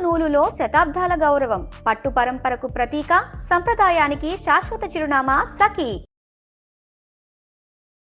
నూలులో శతాబ్దాల గౌరవం, పట్టు పరంపరకు ప్రతీక, సంప్రదాయానికి శాశ్వత చిరునామా సఖీ.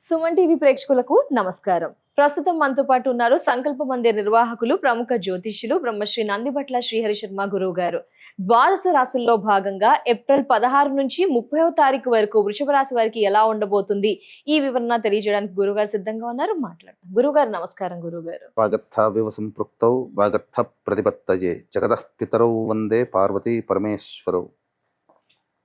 సుమన్ టీవీ ప్రేక్షకులకు నమస్కారం. ప్రస్తుతం మనతో పాటు ఉన్నారు సంకల్ప మందిర్ నిర్వాహకులు, ప్రముఖ జ్యోతిష్యులు బ్రహ్మశ్రీ నందిబట్ల శ్రీహరి శర్మ గురువు గారు. ద్వాదశ రాశుల్లో భాగంగా ఏప్రిల్ 16 నుంచి 30వ తారీఖు వరకు వృషభ రాశి వారికి ఎలా ఉండబోతుంది ఈ వివరణ తెలియజేయడానికి గురుగారు సిద్ధంగా ఉన్నారు. మాట్లాడతాం. గురుగారు నమస్కారం. గురుగారు వాగర్థావివ సంపృక్తౌ వాగర్థ ప్రతిపత్తయే జగతః పితరౌ వందే పార్వతీ పరమేశ్వరౌ.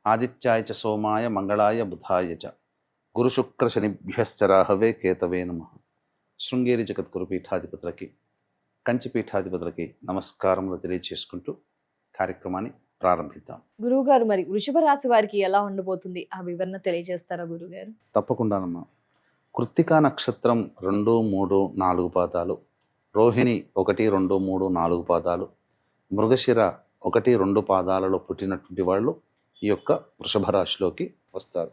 ఆదిత్యాయ చ సోమాయ మంగళాయ బుధాయ చ గురు శుక్ర శనిభ్యశ్చ రాహవే కేతవే నమః. శృంగేరి జగద్గురు పీఠాధిపతులకి, కంచి పీఠాధిపతులకి నమస్కారములు తెలియజేసుకుంటూ కార్యక్రమాన్ని ప్రారంభిద్దాం. గురువుగారు, మరి వృషభ రాశి వారికి ఎలా ఉండబోతుంది ఆ వివరణ తెలియజేస్తారా గురుగారు? తప్పకుండానమ్మా. కృత్తికా నక్షత్రం 2, 3, 4 పాదాలు, రోహిణి 1, 2, 3, 4 పాదాలు, మృగశిర 1, 2 పాదాలలో పుట్టినటువంటి వాళ్ళు ఈ యొక్క వృషభ రాశిలోకి వస్తారు.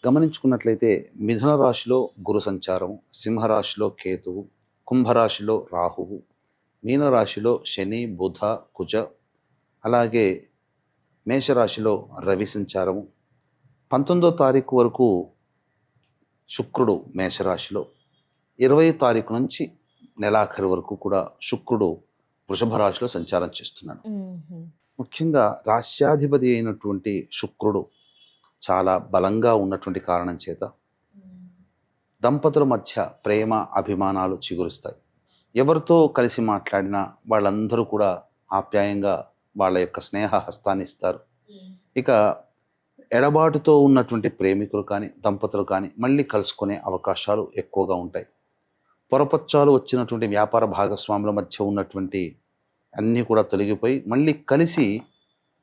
గమనించుకున్నట్లయితే మిథున రాశిలో గురు సంచారము, సింహరాశిలో కేతువు, కుంభరాశిలో రాహువు, మీనరాశిలో శని, బుధ, కుజ, అలాగే మేషరాశిలో రవి సంచారము. 19వ తారీఖు వరకు శుక్రుడు మేషరాశిలో, 20వ తారీఖు నుంచి నెలాఖరు వరకు కూడా శుక్రుడు వృషభ రాశిలో సంచారం చేస్తున్నాడు. ముఖ్యంగా రాశ్యాధిపతి అయినటువంటి శుక్రుడు చాలా బలంగా ఉన్నటువంటి కారణం చేత దంపతుల మధ్య ప్రేమ అభిమానాలు చిగురుస్తాయి. ఎవరితో కలిసి మాట్లాడినా వాళ్ళందరూ కూడా ఆప్యాయంగా వాళ్ళ యొక్క స్నేహ హస్తాన్ని ఇస్తారు. ఇక ఎడబాటుతో ఉన్నటువంటి ప్రేమికులు కానీ దంపతులు కానీ మళ్ళీ కలుసుకునే అవకాశాలు ఎక్కువగా ఉంటాయి. పొరపచ్చాలు వచ్చినటువంటి వ్యాపార భాగస్వాముల మధ్య ఉన్నటువంటి అన్నీ కూడా తొలగిపోయి మళ్ళీ కలిసి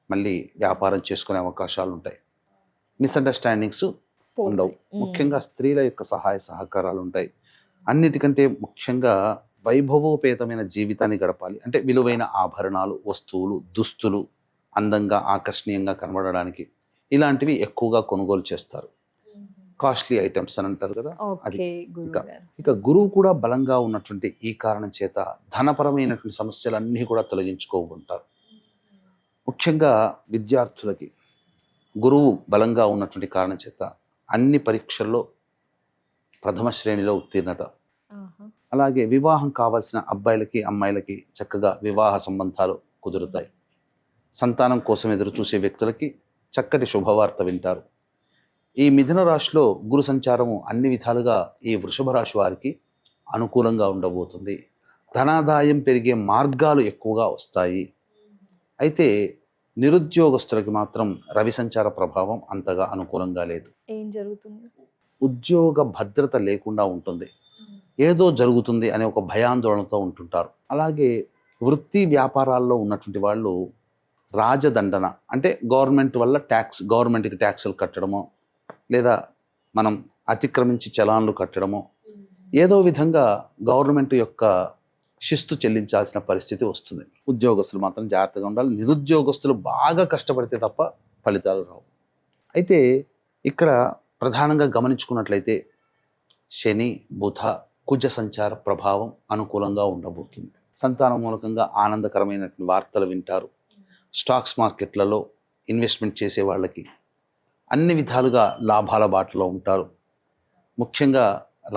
మళ్ళీ వ్యాపారం చేసుకునే అవకాశాలు ఉంటాయి. మిస్అండర్స్టాండింగ్స్ ఉండవు. ముఖ్యంగా స్త్రీల యొక్క సహాయ సహకారాలు ఉంటాయి. అన్నిటికంటే ముఖ్యంగా వైభవోపేతమైన జీవితాన్ని గడపాలి అంటే విలువైన ఆభరణాలు, వస్తువులు, దుస్తులు అందంగా ఆకర్షణీయంగా కనబడడానికి ఇలాంటివి ఎక్కువగా కొనుగోలు చేస్తారు. కాస్ట్లీ ఐటమ్స్ అని అంటారు కదా, అది. ఇక గురువు కూడా బలంగా ఉన్నటువంటి ఈ కారణం చేత ధనపరమైనటువంటి సమస్యలన్నీ కూడా తొలగించుకోకుంటారు. ముఖ్యంగా విద్యార్థులకి గురువు బలంగా ఉన్నటువంటి కారణం చేత అన్ని పరీక్షల్లో ప్రథమ శ్రేణిలో ఉత్తీర్ణత. అలాగే వివాహం కావాల్సిన అబ్బాయిలకి అమ్మాయిలకి చక్కగా వివాహ సంబంధాలు కుదురుతాయి. సంతానం కోసం ఎదురు చూసే వ్యక్తులకి చక్కటి శుభవార్త వింటారు. ఈ మిథున రాశిలో గురు సంచారము అన్ని విధాలుగా ఈ వృషభ రాశి వారికి అనుకూలంగా ఉండబోతుంది. ధనాదాయం పెరిగే మార్గాలు ఎక్కువగా వస్తాయి. అయితే నిరుద్యోగస్తులకి మాత్రం రవి సంచార ప్రభావం అంతగా అనుకూలంగా లేదు. ఏం జరుగుతుంది? ఉద్యోగ భద్రత లేకుండా ఉంటుంది. ఏదో జరుగుతుంది అనే ఒక భయాందోళనతో ఉంటుంటారు. అలాగే వృత్తి వ్యాపారాల్లో ఉన్నటువంటి వాళ్ళు రాజదండన అంటే గవర్నమెంట్ వల్ల గవర్నమెంట్కి ట్యాక్సులు కట్టడమో లేదా మనం అతిక్రమించి చలాన్లు కట్టడమో ఏదో విధంగా గవర్నమెంట్ యొక్క శిస్తు చెల్లించాల్సిన పరిస్థితి వస్తుంది. ఉద్యోగస్తులు మాత్రం జాగ్రత్తగా ఉండాలి. నిరుద్యోగస్తులు బాగా కష్టపడితే తప్ప ఫలితాలు రావు. అయితే ఇక్కడ ప్రధానంగా గమనించుకున్నట్లయితే శని, బుధ, కుజ సంచార ప్రభావం అనుకూలంగా ఉండబోతుంది. సంతానం మూలకంగా ఆనందకరమైనటువంటి వార్తలు వింటారు. స్టాక్స్ మార్కెట్లలో ఇన్వెస్ట్మెంట్ చేసే వాళ్ళకి అన్ని విధాలుగా లాభాల బాటలో ఉంటారు. ముఖ్యంగా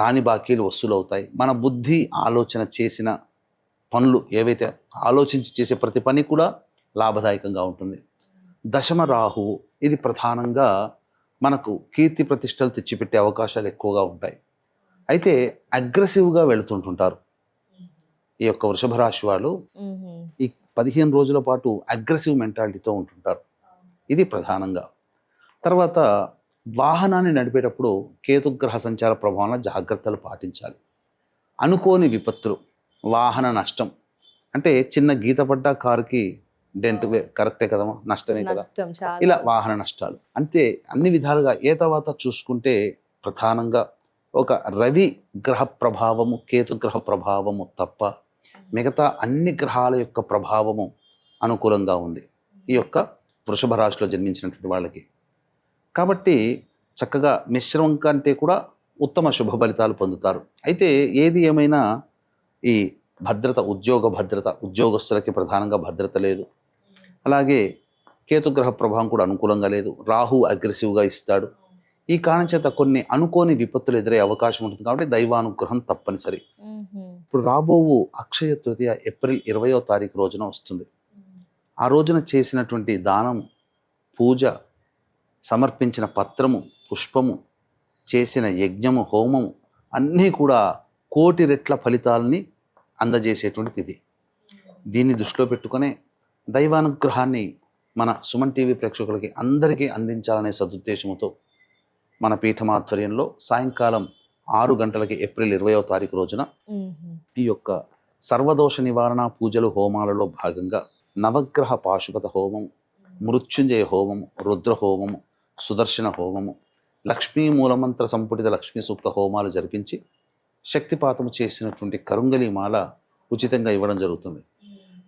రాని బాకీలు వసూలు అవుతాయి. మన బుద్ధి ఆలోచన చేసిన పనులు ఏవైతే ఆలోచించి చేసే ప్రతి పని కూడా లాభదాయకంగా ఉంటుంది. దశమ రాహువు ఇది ప్రధానంగా మనకు కీర్తి ప్రతిష్టలు తెచ్చిపెట్టే అవకాశాలు ఎక్కువగా ఉంటాయి. అయితే అగ్రెసివ్గా వెళుతుంటుంటారు. ఈ యొక్క వృషభ రాశి వాళ్ళు ఈ 15 రోజుల పాటు అగ్రెసివ్ మెంటాలిటీతో ఉంటుంటారు. ఇది ప్రధానంగా. తర్వాత వాహనాన్ని నడిపేటప్పుడు కేతుగ్రహ సంచార ప్రభావంలో జాగ్రత్తలు పాటించాలి. అనుకోని విపత్తులు, వాహన నష్టం అంటే చిన్న గీత పడ్డ కారుకి డెంట్ కరెక్టే కదమ్మా, నష్టమే కదా, ఇలా వాహన నష్టాలు అంతే. అన్ని విధాలుగా తర్వాత చూసుకుంటే ప్రధానంగా ఒక రవి గ్రహ ప్రభావము, కేతు గ్రహ ప్రభావము తప్ప మిగతా అన్ని గ్రహాల యొక్క ప్రభావము అనుకూలంగా ఉంది ఈ యొక్క వృషభ రాశిలో జన్మించినటువంటి వాళ్ళకి. కాబట్టి చక్కగా మిశ్రమం కంటే కూడా ఉత్తమ శుభ ఫలితాలు పొందుతారు. అయితే ఏది ఏమైనా ఈ భద్రత, ఉద్యోగస్తులకి ప్రధానంగా భద్రత లేదు. అలాగే కేతుగ్రహ ప్రభావం కూడా అనుకూలంగా లేదు. రాహు అగ్రెసివ్గా ఇస్తాడు. ఈ కారణం చేత కొన్ని అనుకోని విపత్తులు ఎదురయ్యే అవకాశం ఉంటుంది. కాబట్టి దైవానుగ్రహం తప్పనిసరి. ఇప్పుడు రాబోవు అక్షయ తృతీయ ఏప్రిల్ 20వ తారీఖు రోజున వస్తుంది. ఆ రోజున చేసినటువంటి దానం, పూజ, సమర్పించిన పత్రము, పుష్పము, చేసిన యజ్ఞము, హోమము అన్నీ కూడా కోటి రెట్ల ఫలితాలని అందజేసేటువంటి తిథి. దీన్ని దృష్టిలో పెట్టుకునే దైవానుగ్రహాన్ని మన సుమన్ టీవీ ప్రేక్షకులకి అందరికీ అందించాలనే సదుద్దేశంతో మన పీఠమాధ్వర్యంలో సాయంకాలం 6 గంటలకి ఏప్రిల్ 20వ తారీఖు రోజున ఈ యొక్క సర్వదోష నివారణ పూజలు, హోమాలలో భాగంగా నవగ్రహ పాశుపత హోమము, మృత్యుంజయ హోమము, రుద్ర హోమము, సుదర్శన హోమము, లక్ష్మీ మూలమంత్ర సంపుటిత లక్ష్మీ సూక్త హోమాలు జరిపించి శక్తిపాతము చేసినటువంటి కరుంగలి మాల ఉచితంగా ఇవ్వడం జరుగుతుంది.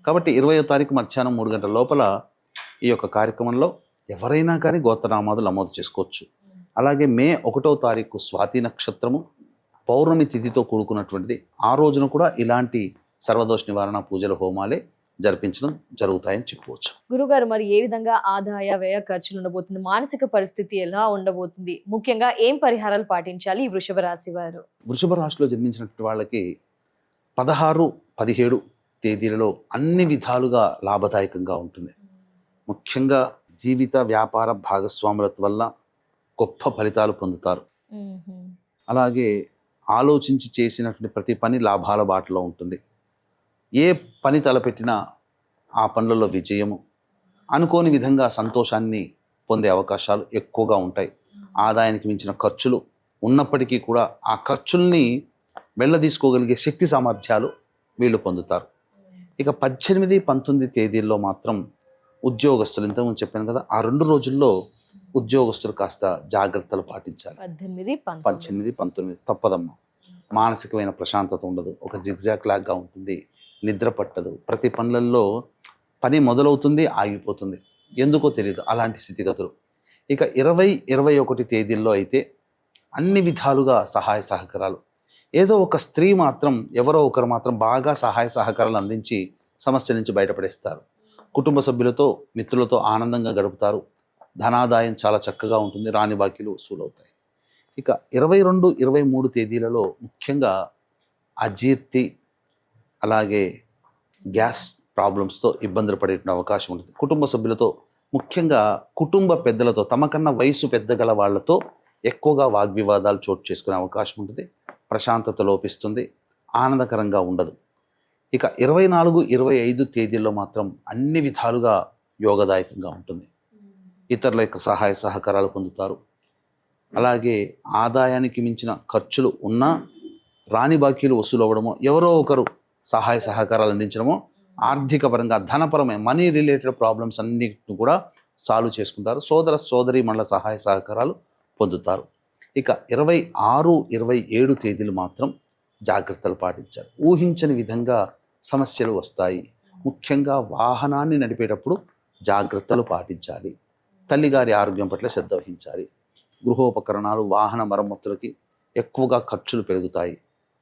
కాబట్టి 20వ తారీఖు మధ్యాహ్నం 3 గంటల లోపల ఈ యొక్క కార్యక్రమంలో ఎవరైనా కానీ గోత్రనామాదులు నమోదు చేసుకోవచ్చు. అలాగే మే 1వ తారీఖు స్వాతి నక్షత్రము, పౌర్ణమి తిథితో కూడుకున్నటువంటిది. ఆ రోజున కూడా ఇలాంటి సర్వదోష నివారణ పూజల హోమాలే జరిపించడం జరుగుతాయని చెప్పవచ్చు. గురుగారు, మరి ఏ విధంగా ఆదాయ వ్యయ ఖర్చులు ఉండబోతుంది, మానసిక పరిస్థితి ఎలా ఉండబోతుంది, ముఖ్యంగా ఏం పరిహారాలు పాటించాలి ఈ వృషభ రాశి వారు? వృషభ రాశిలో జన్మించినటువంటి వాళ్ళకి 16, 17 తేదీలలో అన్ని విధాలుగా లాభదాయకంగా ఉంటుంది. ముఖ్యంగా జీవిత వ్యాపార భాగస్వాముల వల్ల గొప్ప ఫలితాలు పొందుతారు. అలాగే ఆలోచించి చేసినటువంటి ప్రతి పని లాభాల బాటలో ఉంటుంది. ఏ పని తలపెట్టినా ఆ పనులలో విజయము, అనుకోని విధంగా సంతోషాన్ని పొందే అవకాశాలు ఎక్కువగా ఉంటాయి. ఆదాయానికి మించిన ఖర్చులు ఉన్నప్పటికీ కూడా ఆ ఖర్చుల్ని వెళ్ళదీసుకోగలిగే శక్తి సామర్థ్యాలు వీళ్ళు పొందుతారు. ఇక 18, 19 తేదీల్లో మాత్రం ఉద్యోగస్తులు, ఇంతకుముందు చెప్పాను కదా, ఆ 2 రోజుల్లో ఉద్యోగస్తులు కాస్త జాగ్రత్తలు పాటించాలి. 18, 19 తప్పదమ్మా. మానసికమైన ప్రశాంతత ఉండదు. ఒక జిగ్జాగ్ లాగా ఉంటుంది. నిద్ర పట్టదు. ప్రతి పనులలో పని మొదలవుతుంది, ఆగిపోతుంది, ఎందుకో తెలియదు. అలాంటి స్థితిగతులు. ఇక 20, 21 తేదీల్లో అయితే అన్ని విధాలుగా సహాయ సహకారాలు. ఏదో ఒక స్త్రీ మాత్రం, ఎవరో ఒకరు మాత్రం బాగా సహాయ సహకారాలు అందించి సమస్య నుంచి బయటపడేస్తారు. కుటుంబ సభ్యులతో, మిత్రులతో ఆనందంగా గడుపుతారు. ధనాదాయం చాలా చక్కగా ఉంటుంది. రాని బాకీలు వసూలవుతాయి. ఇక 22, 23 తేదీలలో ముఖ్యంగా అజీర్తి, అలాగే గ్యాస్ ప్రాబ్లమ్స్తో ఇబ్బందులు పడే అవకాశం ఉంటుంది. కుటుంబ సభ్యులతో, ముఖ్యంగా కుటుంబ పెద్దలతో, తమకన్నా వయసు పెద్దగల వాళ్ళతో ఎక్కువగా వాగ్వివాదాలు చోటు చేసుకునే అవకాశం ఉంటుంది. ప్రశాంతత లోపిస్తుంది. ఆనందకరంగా ఉండదు. ఇక 24, 25 తేదీల్లో మాత్రం అన్ని విధాలుగా యోగదాయకంగా ఉంటుంది. ఇతరుల యొక్క సహాయ సహకారాలు పొందుతారు. అలాగే ఆదాయానికి మించిన ఖర్చులు ఉన్నా రాని బాకీలు వసూలు అవ్వడమో, ఎవరో ఒకరు సహాయ సహకారాలు అందించడమో, ఆర్థిక పరంగా ధనపరమైన మనీ రిలేటెడ్ ప్రాబ్లమ్స్ అన్నిటిని కూడా సాల్వ్ చేసుకుంటారు. సోదర సోదరి మండల సహాయ సహకారాలు పొందుతారు. ఇక 26, 27 తేదీలు మాత్రం జాగ్రత్తలు పాటించాలి. ఊహించని విధంగా సమస్యలు వస్తాయి. ముఖ్యంగా వాహనాన్ని నడిపేటప్పుడు జాగ్రత్తలు పాటించాలి. తల్లిగారి ఆరోగ్యం పట్ల శ్రద్ధ వహించాలి. గృహోపకరణాలు, వాహన మరమ్మతులకి ఎక్కువగా ఖర్చులు పెరుగుతాయి.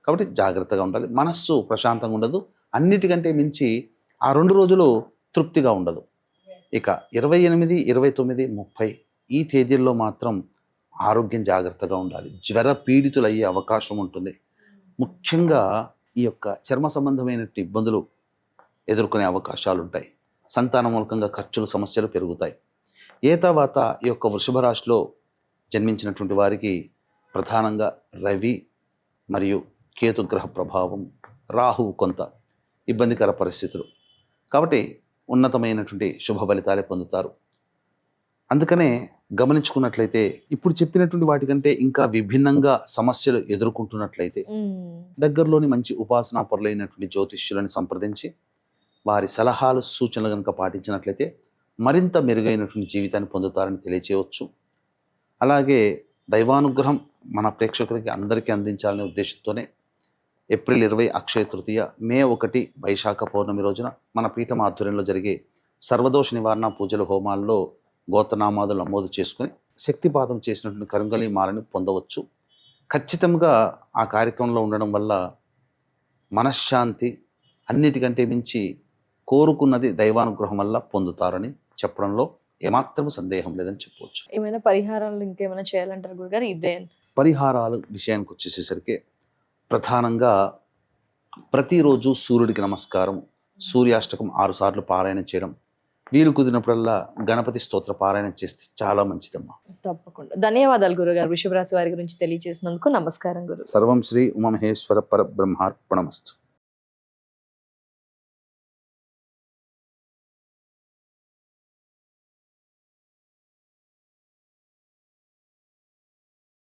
కాబట్టి జాగ్రత్తగా ఉండాలి. మనస్సు ప్రశాంతంగా ఉండదు. అన్నిటికంటే మించి ఆ 2 రోజులు తృప్తిగా ఉండదు. ఇక 28, 29, 30 ఈ తేదీల్లో మాత్రం ఆరోగ్యం జాగ్రత్తగా ఉండాలి. జ్వర పీడితులు అయ్యే అవకాశం ఉంటుంది. ముఖ్యంగా ఈ యొక్క చర్మ సంబంధమైన ఇబ్బందులు ఎదుర్కొనే అవకాశాలు ఉంటాయి. సంతాన మూలకంగా ఖర్చులు, సమస్యలు పెరుగుతాయి. తర్వాత ఈ యొక్క వృషభ రాశిలో జన్మించినటువంటి వారికి ప్రధానంగా రవి మరియు కేతుగ్రహ ప్రభావం, రాహువు కొంత ఇబ్బందికర పరిస్థితులు. కాబట్టి ఉన్నతమైనటువంటి శుభ ఫలితాలే పొందుతారు. అందుకనే గమనించుకున్నట్లయితే ఇప్పుడు చెప్పినటువంటి వాటికంటే ఇంకా విభిన్నంగా సమస్యలు ఎదుర్కొంటున్నట్లయితే దగ్గరలోని మంచి ఉపాసనా పరులైనటువంటి జ్యోతిష్యులను సంప్రదించి వారి సలహాలు, సూచనలు కనుక పాటించినట్లయితే మరింత మెరుగైనటువంటి జీవితాన్ని పొందుతారని తెలియచేయవచ్చు. అలాగే దైవానుగ్రహం మన ప్రేక్షకులకి అందరికీ అందించాలనే ఉద్దేశంతోనే ఏప్రిల్ 20 అక్షయ తృతీయ, మే 1 వైశాఖ పౌర్ణమి రోజున మన పీఠం ఆధ్వర్యంలో జరిగే సర్వదోష నివారణ పూజల హోమాల్లో గోత్రనామాదులు నమోదు చేసుకుని శక్తిపాతం చేసినటువంటి కరుంగలి మాలని పొందవచ్చు. ఖచ్చితంగా ఆ కార్యక్రమంలో ఉండడం వల్ల మనశ్శాంతి, అన్నిటికంటే మించి కోరుకున్నది దైవానుగ్రహం వల్ల పొందుతారని చెప్పడంలో ఏమాత్రం సందేహం లేదని చెప్పవచ్చు. ఏమైనా పరిహారాలు ఇంకేమైనా చేయాలంటారు గురుగారు? ఇదే పరిహారాలు విషయానికి వచ్చేసేసరికి ప్రధానంగా ప్రతిరోజు సూర్యుడికి నమస్కారం, సూర్యాష్టకం 6 సార్లు పారాయణం చేయడం, వీలు కుదిరినప్పుడల్లా గణపతి స్తోత్ర పారాయణం చేస్తే చాలా మంచిదమ్మా. తప్పకుండా. ధన్యవాదాలు గురుగారు. వృషభ రాశి వారి గురించి తెలియజేసినందుకు. నమస్కారం గురు. సర్వం శ్రీ ఉమామహేశ్వర పరబ్రహ్మార్పణమస్తు.